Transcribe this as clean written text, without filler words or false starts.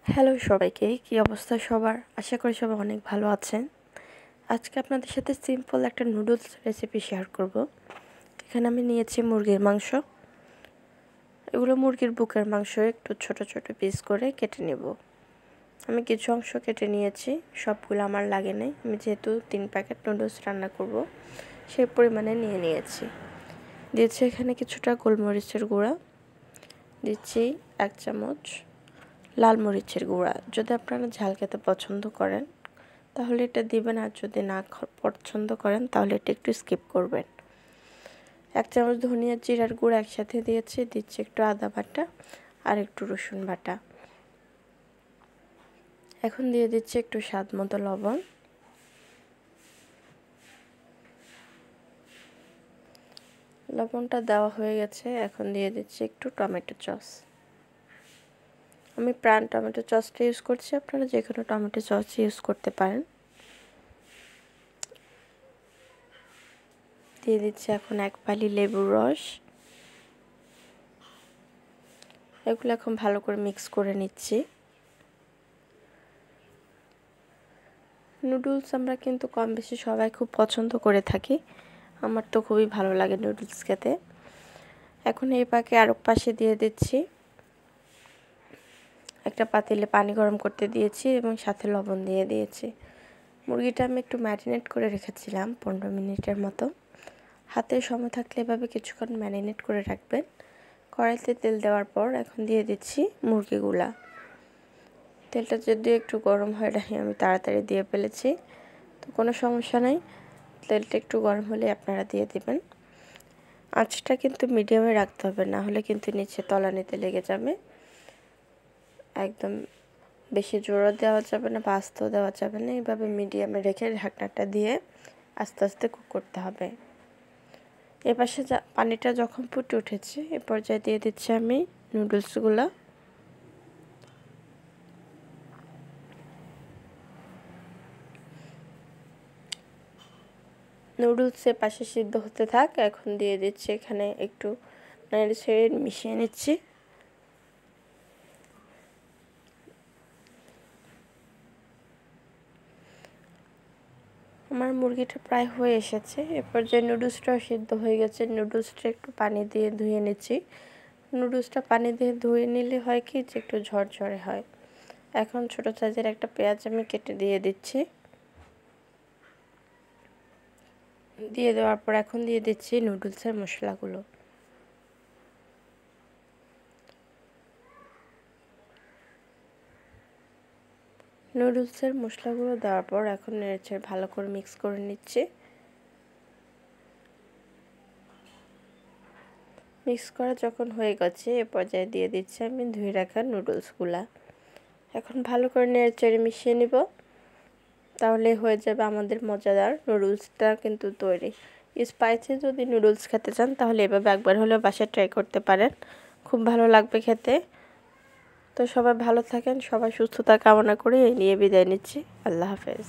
Hello সবাইকে, কি অবস্থা সবার? আশা করি সবাই অনেক ভালো আছেন। আজকে আপনাদের সাথে সিম্পল একটা নুডলস রেসিপি শেয়ার করব। এখানে আমি নিয়েছি মুরগির মাংস। এগুলো মুরগির বুকের মাংস একটু ছোট ছোট পিস করে কেটে নেব। আমি কিছু অংশ কেটে নিয়েছি, সবগুলো আমার লাগে নাই। আমি যেহেতু 3 প্যাকেট নুডলস রান্না করব, সেই পরিমাণে নিয়ে নিয়েছি। দিয়েছি এখানে কিছুটা গোলমরিচের গুঁড়া, দিচ্ছি 1 চামচ লাল মরিচের গুঁড়া। যদি আপনারা ঝাল খেতে পছন্দ করেন তাহলে এটা দিবেন, আর যদি না পছন্দ করেন তাহলে এটা একটু স্কিপ করবেন। 1 চামচ ধনিয়া জিরার গুঁড়া একসাথে দিয়েছি, দিচ্ছি একটু আদা বাটা আর একটু রসুন বাটা। এখন দিয়ে দিচ্ছি একটু স্বাদ মতো লবণ। লবণটা দেওয়া হয়ে গেছে, এখন দিয়ে দিচ্ছি একটু টমেটো সস। আমি প্রাণ টমেটো সসটা ইউজ করছি, আপনারা যে কোনো টমেটো সস ইউজ করতে পারেন। দিয়ে দিচ্ছি এখন 1 ফালি লেবুর রস। এগুলো এখন ভালো করে মিক্স করে নিচ্ছি। নুডলস আমরা কিন্তু কম বেশি সবাই খুব পছন্দ করে থাকি। আমার তো খুবই ভালো লাগে নুডলস খেতে। এখন এই পাকে আরেক পাশে দিয়ে দিচ্ছি, একটা পাতিলে পানি গরম করতে দিয়েছি এবং সাথে লবণ দিয়ে দিয়েছি। মুরগিটা আমি একটু ম্যারিনেট করে রেখেছিলাম 15 মিনিটের মতো। হাতে সময় থাকলে এভাবে কিছুক্ষণ ম্যারিনেট করে রাখবেন। কড়াইতে তেল দেওয়ার পর এখন দিয়ে দিচ্ছি মুরগিগুলা। তেলটা যদি একটু গরম হয় আমি তাড়াতাড়ি দিয়ে ফেলেছি, তো কোনো সমস্যা নেই। তেলটা একটু গরম হলে আপনারা দিয়ে দিবেন। আঁচটা কিন্তু মিডিয়ামে রাখতে হবে, না হলে কিন্তু নিচে তলানিতে লেগে যাবে। একদম বেশি জোরও দেওয়া যাবে না বা আস্তেও দেওয়া যাবে না। এইভাবে মিডিয়ামে রেখে ঢাকনাটা দিয়ে আস্তে আস্তে কুক করতে হবে। এপাশে পানিটা যখন ফুটে উঠেছে এ পর্যায়ে দিয়ে দিচ্ছি আমি নুডলসগুলো। নুডলসের পাশে সিদ্ধ হতে থাক। এখন দিয়ে দিচ্ছি এখানে একটু নেড়ে ছেড়ে মিশিয়ে নিচ্ছি। আমার মুরগিটা প্রায় হয়ে এসেছে। এরপর যে নুডলসটাও সিদ্ধ হয়ে গেছে, নুডলসটা একটু পানি দিয়ে ধুয়ে নিচ্ছি। নুডলসটা পানি দিয়ে ধুয়ে নিলে হয় কি যে একটু ঝরঝরে হয়। এখন ছোটো সাইজের একটা পেঁয়াজ আমি কেটে দিয়ে দিচ্ছি। দিয়ে দেওয়ার পর এখন দিয়ে দিচ্ছি নুডলসের মশলাগুলো। নুডলসের মশলাগুলো দেওয়ার পর এখন নেড়েচেড়ে ভালো করে মিক্স করে নিচ্ছি। মিক্স করা যখন হয়ে গেছে এ পর্যায়ে দিয়ে দিচ্ছি আমি ধুয়ে রাখা নুডলসগুলা। এখন ভালো করে নেড়েচেড়ে মিশিয়ে নিব, তাহলে হয়ে যাবে আমাদের মজাদার নুডলসটা কিন্তু তৈরি। স্পাইসি যদি নুডলস খেতে চান তাহলে এভাবে একবার হলেও বাসায় ট্রাই করতে পারেন, খুব ভালো লাগবে খেতে। তো সবাই ভালো থাকেন, সবাই সুস্থতা কামনা করে এই নিয়ে বিদায় নিচ্ছি। আল্লাহ হাফেজ।